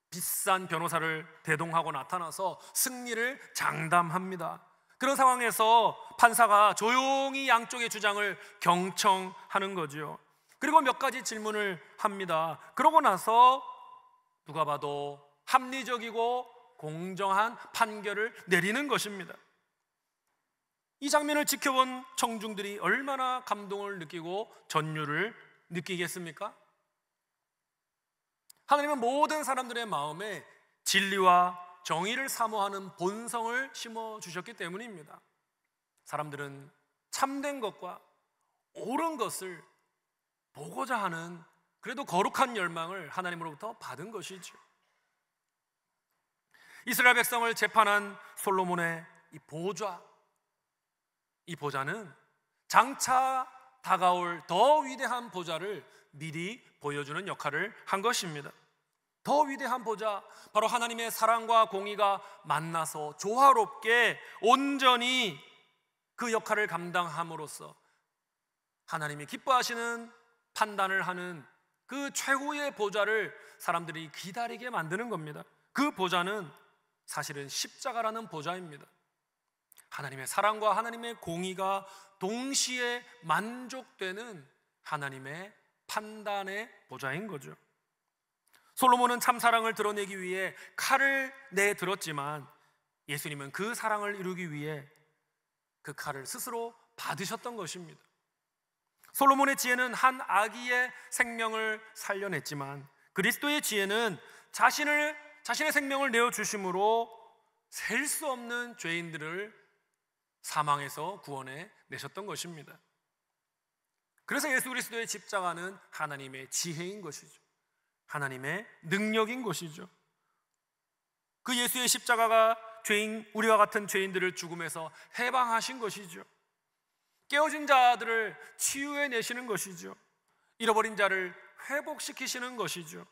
비싼 변호사를 대동하고 나타나서 승리를 장담합니다. 그런 상황에서 판사가 조용히 양쪽의 주장을 경청하는 거죠. 그리고 몇 가지 질문을 합니다. 그러고 나서 누가 봐도 합리적이고 공정한 판결을 내리는 것입니다. 이 장면을 지켜본 청중들이 얼마나 감동을 느끼고 전율을 느끼겠습니까? 하나님은 모든 사람들의 마음에 진리와 정의를 사모하는 본성을 심어주셨기 때문입니다. 사람들은 참된 것과 옳은 것을 보고자 하는, 그래도 거룩한 열망을 하나님으로부터 받은 것이죠. 이스라엘 백성을 재판한 솔로몬의 이 보좌, 이 보좌는 장차 다가올 더 위대한 보좌를 미리 보여주는 역할을 한 것입니다. 더 위대한 보좌, 바로 하나님의 사랑과 공의가 만나서 조화롭게 온전히 그 역할을 감당함으로써 하나님이 기뻐하시는 판단을 하는 그 최고의 보좌를 사람들이 기다리게 만드는 겁니다. 그 보좌는 사실은 십자가라는 보좌입니다. 하나님의 사랑과 하나님의 공의가 동시에 만족되는 하나님의 판단의 보좌인 거죠. 솔로몬은 참 사랑을 드러내기 위해 칼을 내들었지만 예수님은 그 사랑을 이루기 위해 그 칼을 스스로 받으셨던 것입니다. 솔로몬의 지혜는 한 아기의 생명을 살려냈지만 그리스도의 지혜는 자신의 생명을 내어주심으로 셀 수 없는 죄인들을 사망에서 구원해 내셨던 것입니다. 그래서 예수 그리스도의 십자가는 하나님의 지혜인 것이죠. 하나님의 능력인 것이죠. 그 예수의 십자가가 우리와 같은 죄인들을 죽음에서 해방하신 것이죠. 깨어진 자들을 치유해 내시는 것이죠. 잃어버린 자를 회복시키시는 것이죠.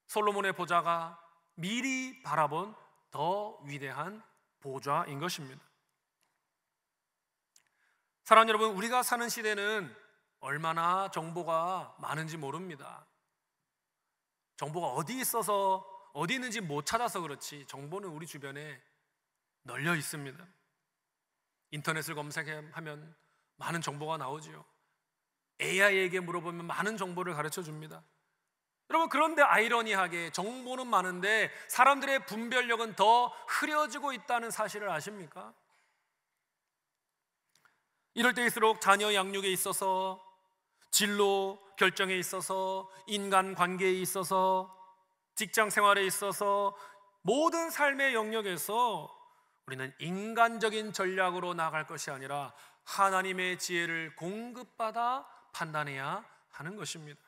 솔로몬의 보좌가 미리 바라본 더 위대한 보좌인 것입니다. 사랑하는 여러분, 우리가 사는 시대는 얼마나 정보가 많은지 모릅니다. 정보가 어디 있어서 어디 있는지 못 찾아서 그렇지 정보는 우리 주변에 널려 있습니다. 인터넷을 검색하면 많은 정보가 나오지요. AI에게 물어보면 많은 정보를 가르쳐 줍니다. 여러분, 그런데 아이러니하게 정보는 많은데 사람들의 분별력은 더 흐려지고 있다는 사실을 아십니까? 이럴 때일수록 자녀 양육에 있어서, 진로 결정에 있어서, 인간 관계에 있어서, 직장 생활에 있어서 모든 삶의 영역에서 우리는 인간적인 전략으로 나아갈 것이 아니라 하나님의 지혜를 공급받아 판단해야 하는 것입니다.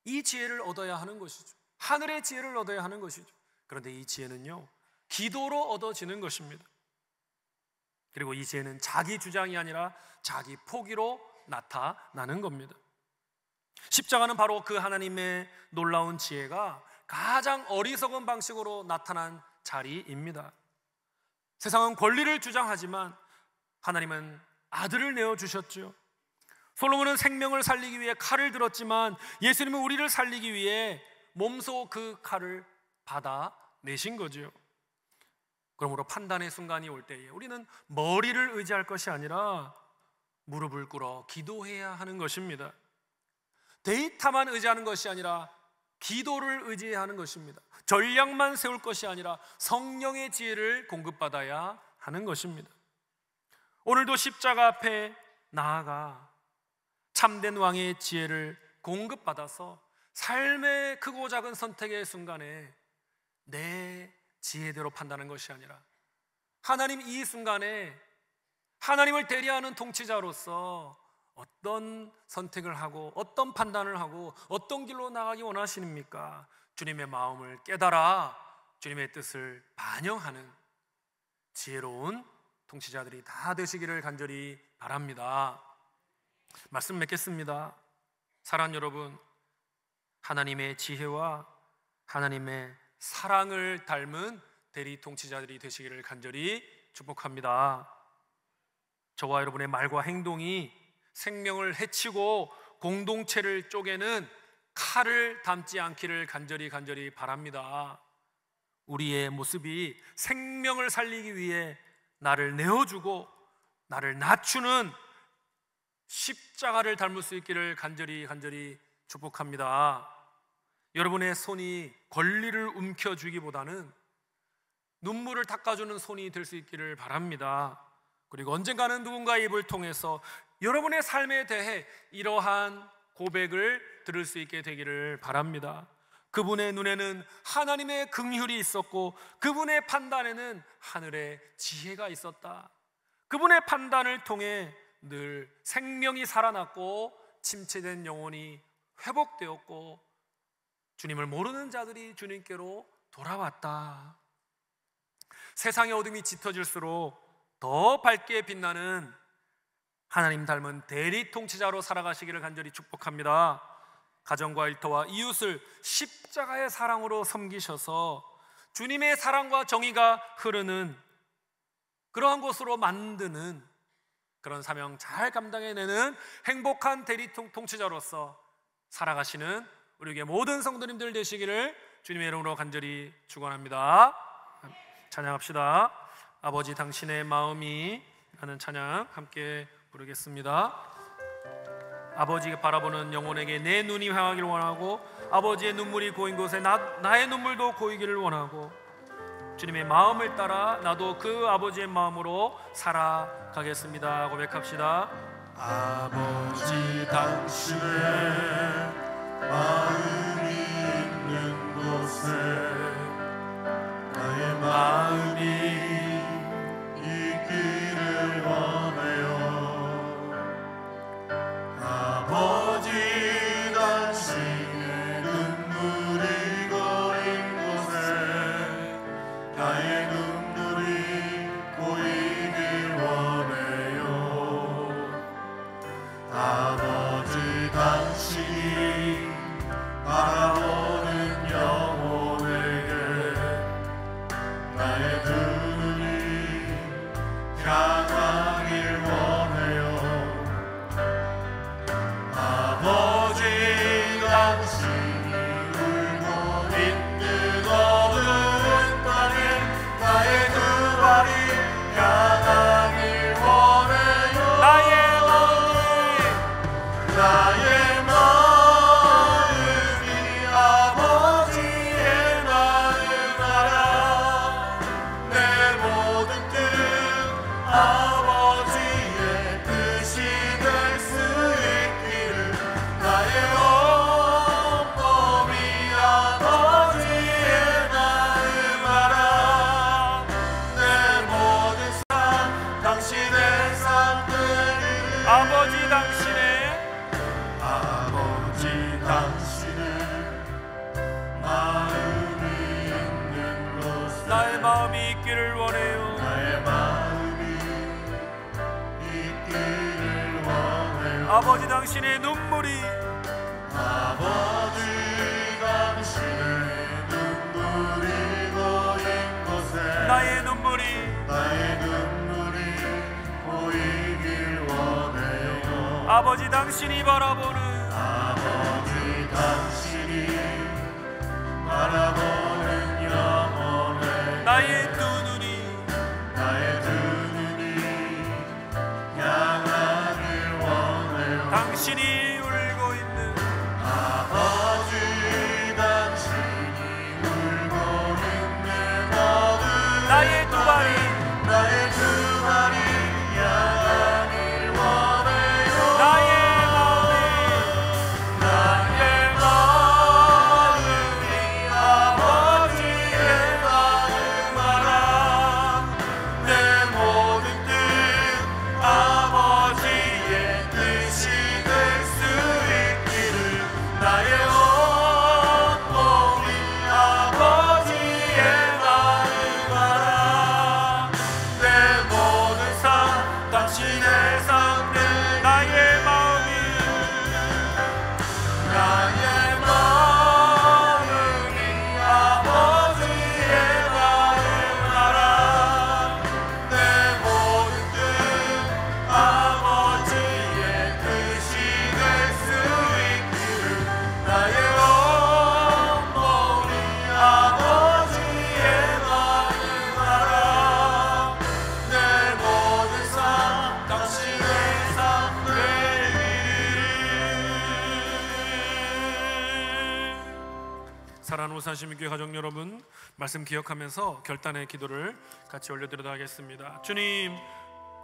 이 지혜를 얻어야 하는 것이죠. 하늘의 지혜를 얻어야 하는 것이죠. 그런데 이 지혜는요, 기도로 얻어지는 것입니다. 그리고 이 지혜는 자기 주장이 아니라 자기 포기로 나타나는 겁니다. 십자가는 바로 그 하나님의 놀라운 지혜가 가장 어리석은 방식으로 나타난 자리입니다. 세상은 권리를 주장하지만 하나님은 아들을 내어주셨죠. 솔로몬은 생명을 살리기 위해 칼을 들었지만 예수님은 우리를 살리기 위해 몸소 그 칼을 받아내신 거죠. 그러므로 판단의 순간이 올 때에 우리는 머리를 의지할 것이 아니라 무릎을 꿇어 기도해야 하는 것입니다. 데이터만 의지하는 것이 아니라 기도를 의지해야 하는 것입니다. 전략만 세울 것이 아니라 성령의 지혜를 공급받아야 하는 것입니다. 오늘도 십자가 앞에 나아가 참된 왕의 지혜를 공급받아서 삶의 크고 작은 선택의 순간에 내 지혜대로 판단하는 것이 아니라 하나님 이 순간에 하나님을 대리하는 통치자로서 어떤 선택을 하고 어떤 판단을 하고 어떤 길로 나가기 원하시십니까? 주님의 마음을 깨달아 주님의 뜻을 반영하는 지혜로운 통치자들이 다 되시기를 간절히 바랍니다. 말씀 맺겠습니다. 사랑하는 여러분, 하나님의 지혜와 하나님의 사랑을 닮은 대리 통치자들이 되시기를 간절히 축복합니다. 저와 여러분의 말과 행동이 생명을 해치고 공동체를 쪼개는 칼을 담지 않기를 간절히 바랍니다. 우리의 모습이 생명을 살리기 위해 나를 내어주고 나를 낮추는 십자가를 닮을 수 있기를 간절히 축복합니다. 여러분의 손이 권리를 움켜쥐기보다는 눈물을 닦아주는 손이 될 수 있기를 바랍니다. 그리고 언젠가는 누군가의 입을 통해서 여러분의 삶에 대해 이러한 고백을 들을 수 있게 되기를 바랍니다. 그분의 눈에는 하나님의 긍휼이 있었고 그분의 판단에는 하늘의 지혜가 있었다. 그분의 판단을 통해 늘 생명이 살아났고 침체된 영혼이 회복되었고 주님을 모르는 자들이 주님께로 돌아왔다. 세상의 어둠이 짙어질수록 더 밝게 빛나는 하나님 닮은 대리 통치자로 살아가시기를 간절히 축복합니다. 가정과 일터와 이웃을 십자가의 사랑으로 섬기셔서 주님의 사랑과 정의가 흐르는 그러한 곳으로 만드는 그런 사명 잘 감당해내는 행복한 대리 통치자로서 살아가시는 우리에게 모든 성도님들 되시기를 주님의 이름으로 간절히 축원합니다. 찬양합시다. 아버지 당신의 마음이 하는 찬양 함께 부르겠습니다. 아버지가 바라보는 영혼에게 내 눈이 향하기를 원하고 아버지의 눈물이 고인 곳에 나의 눈물도 고이기를 원하고 주님의 마음을 따라 나도 그 아버지의 마음으로 살아가겠습니다. 고백합시다. 아버지 당신의 마음이 있는 곳에 나의 마음이 있기를 원해요. 아버지 당신의 눈물이 고인 곳에 나의 눈물이 고이길 원해요. 아버지 당신이 바라보는 영혼에게 나의 두 눈이 향하길 원해요. 아버지 당신이 울고 있는 어두운 땅에 나의 두 발이 향하길 원해요. 나의 마음이 아버지의 마음 알아. 내 모든 뜻 아버지의 뜻이 될 수 있기를 나의 온몸이 아버지의 마음 알아. 내 모든 삶 당신의 삶들이 아버지 당신의 마음이 있는 곳에 나의 마음이 있기를 원해요. 나의 마음이 있기를 원해요. 아버지 당신의 눈물이 아버지 당신의 눈물이 고인 곳에 나의 눈물이 고이길 원해요. 아버지 당신이 바라보는 아버지 당신이 바라보는 영혼에 나의 두 눈이 향하길 원해요. 당신이 울고 있는 아버지 당신이 울고 있는 어두운 나의 두 발이 향하길 원해요. 나의 마음이 아버지의 마음 알아. 내 모든 뜻 아버지의 뜻이 될 수 있기를 나의 온몸이 아버지의 마음 알아. 내 모든 삶 당신의 삶들 나의 마음이 아버지의 마음 알아. 내 모든 뜻 아버지의 뜻이 될 수 있기를 나의 온몸이 아버지의 마음 알아. 내 모든 삶 당신의 삶 되기를. 사랑하는 우산시민교회 가족 여러분, 말씀 기억하면서 결단의 기도를 같이 올려드리도록 하겠습니다. 주님,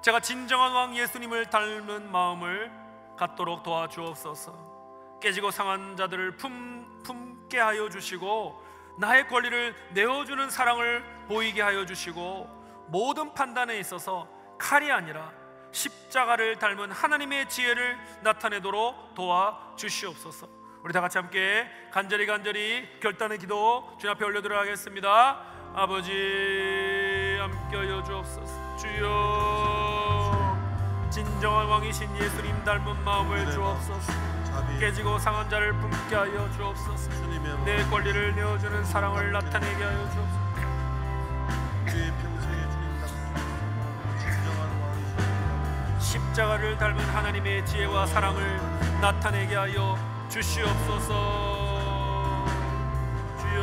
제가 진정한 왕 예수님을 닮은 마음을 갖도록 도와주옵소서. 깨지고 상한 자들을 품게 하여 주시고 나의 권리를 내어주는 사랑을 보이게 하여 주시고 모든 판단에 있어서 칼이 아니라 십자가를 닮은 하나님의 지혜를 나타내도록 도와주시옵소서. 우리 다 같이 함께 간절히 결단의 기도 주님 앞에 올려드리도록 하겠습니다. 아버지 함께 하여 주옵소서. 주여, 진정한 왕이신 예수님 닮은 마음을 주옵소서. 깨지고 상한 자를 품게 하여 주옵소서. 내 권리를 내어주는 사랑을 나타내게 하여 주옵소서. 십자가를 닮은 하나님의 지혜와 사랑을 나타내게 하여 주시옵소서. 주여,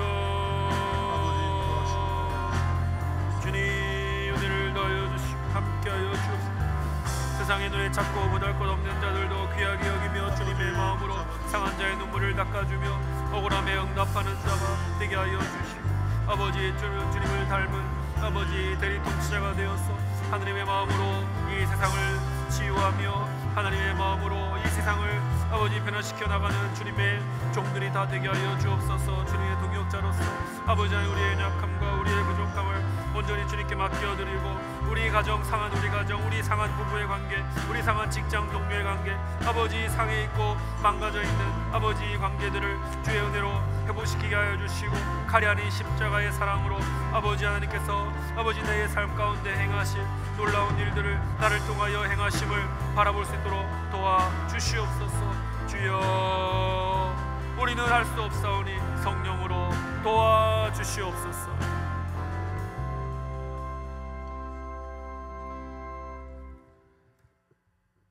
세상의 눈에 작고 보잘것없는 자들도 귀하게 여기며 주님의 마음으로 상한 자의 눈물을 닦아주며 억울함에 응답하는 자가 되게 하여 주시고 아버지 주님을 닮은 아버지 대리통치자가 되어서 하느님의 마음으로 이 세상을 치유하며 하나님의 마음으로 이 세상을 아버지 변화시켜 나가는 주님의 종들이 다 되게 하여 주옵소서. 주님의 동역자로서 아버지 하나님 우리의 연약함과 우리의 부족함을 온전히 주님께 맡겨드리고 우리 가정 상한 우리 가정 우리 상한 부부의 관계 우리 상한 직장 동료의 관계 아버지 상해 있고 망가져 있는 아버지 관계들을 주의 은혜로 회복시키게 하여 주시고 칼이 아닌 십자가의 사랑으로 아버지 하나님께서 아버지 내 삶 가운데 행하실 놀라운 일들을 나를 통하여 행하심을 바라볼 수 있도록 도와주시옵소서. 주여 우리는 할 수 없사오니 성령으로 도와주시옵소서.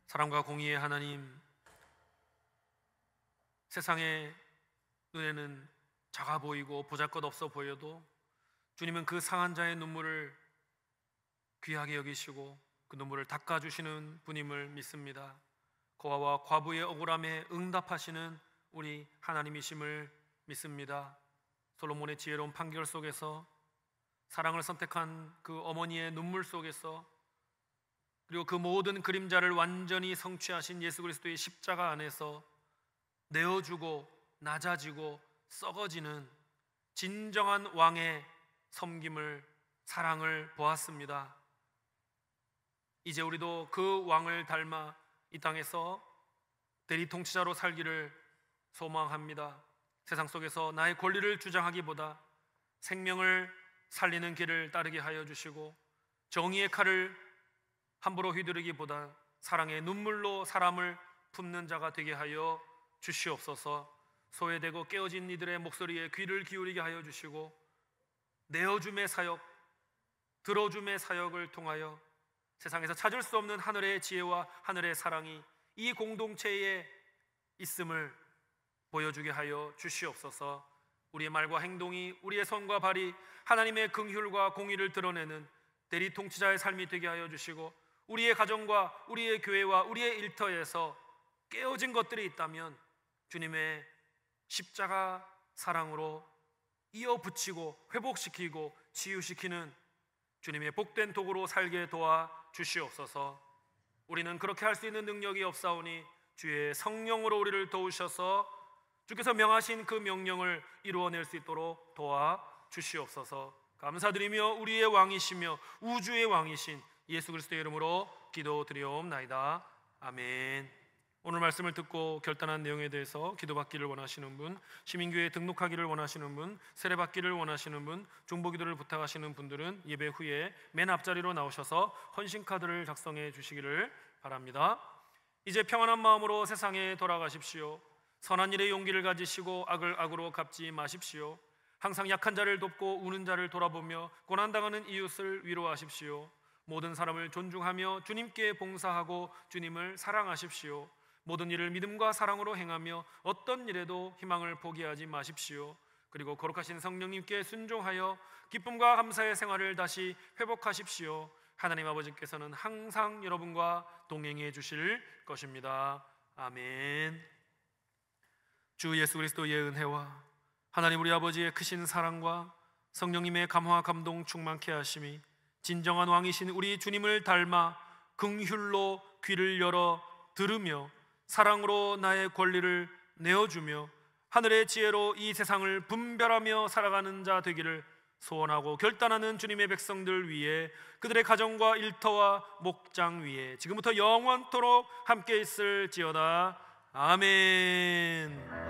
사랑과 공의의 하나님, 세상의 눈에는 작아 보이고 보잘것없어 보여도 주님은 그 상한 자의 눈물을 귀하게 여기시고 그 눈물을 닦아주시는 분임을 믿습니다. 고아와 과부의 억울함에 응답하시는 우리 하나님이심을 믿습니다. 솔로몬의 지혜로운 판결 속에서 사랑을 선택한 그 어머니의 눈물 속에서 그리고 그 모든 그림자를 완전히 성취하신 예수 그리스도의 십자가 안에서 내어주고 낮아지고 썩어지는 진정한 왕의 섬김을 사랑을 보았습니다. 이제 우리도 그 왕을 닮아 이 땅에서 대리통치자로 살기를 소망합니다. 세상 속에서 나의 권리를 주장하기보다 생명을 살리는 길을 따르게 하여 주시고 정의의 칼을 함부로 휘두르기보다 사랑의 눈물로 사람을 품는 자가 되게 하여 주시옵소서. 소외되고 깨어진 이들의 목소리에 귀를 기울이게 하여 주시고 내어줌의 사역, 들어줌의 사역을 통하여 세상에서 찾을 수 없는 하늘의 지혜와 하늘의 사랑이 이 공동체에 있음을 보여주게 하여 주시옵소서. 우리의 말과 행동이 우리의 손과 발이 하나님의 긍휼과 공의를 드러내는 대리통치자의 삶이 되게 하여 주시고 우리의 가정과 우리의 교회와 우리의 일터에서 깨어진 것들이 있다면 주님의 십자가 사랑으로 이어붙이고 회복시키고 치유시키는 주님의 복된 도구로 살게 도와 주시옵소서. 우리는 그렇게 할 수 있는 능력이 없사오니 주의 성령으로 우리를 도우셔서 주께서 명하신 그 명령을 이루어낼 수 있도록 도와 주시옵소서. 감사드리며 우리의 왕이시며 우주의 왕이신 예수 그리스도의 이름으로 기도드리옵나이다. 아멘. 오늘 말씀을 듣고 결단한 내용에 대해서 기도받기를 원하시는 분, 시민교회에 등록하기를 원하시는 분, 세례받기를 원하시는 분, 중보기도를 부탁하시는 분들은 예배 후에 맨 앞자리로 나오셔서 헌신카드를 작성해 주시기를 바랍니다. 이제 평안한 마음으로 세상에 돌아가십시오. 선한 일에 용기를 가지시고 악을 악으로 갚지 마십시오. 항상 약한 자를 돕고 우는 자를 돌아보며 고난당하는 이웃을 위로하십시오. 모든 사람을 존중하며 주님께 봉사하고 주님을 사랑하십시오. 모든 일을 믿음과 사랑으로 행하며 어떤 일에도 희망을 포기하지 마십시오. 그리고 거룩하신 성령님께 순종하여 기쁨과 감사의 생활을 다시 회복하십시오. 하나님 아버지께서는 항상 여러분과 동행해 주실 것입니다. 아멘. 주 예수 그리스도의 은혜와 하나님 우리 아버지의 크신 사랑과 성령님의 감화와 감동 충만케 하심이 진정한 왕이신 우리 주님을 닮아 긍휼로 귀를 열어 들으며 사랑으로 나의 권리를 내어주며 하늘의 지혜로 이 세상을 분별하며 살아가는 자 되기를 소원하고 결단하는 주님의 백성들 위에 그들의 가정과 일터와 목장 위에 지금부터 영원토록 함께 있을지어다. 아멘.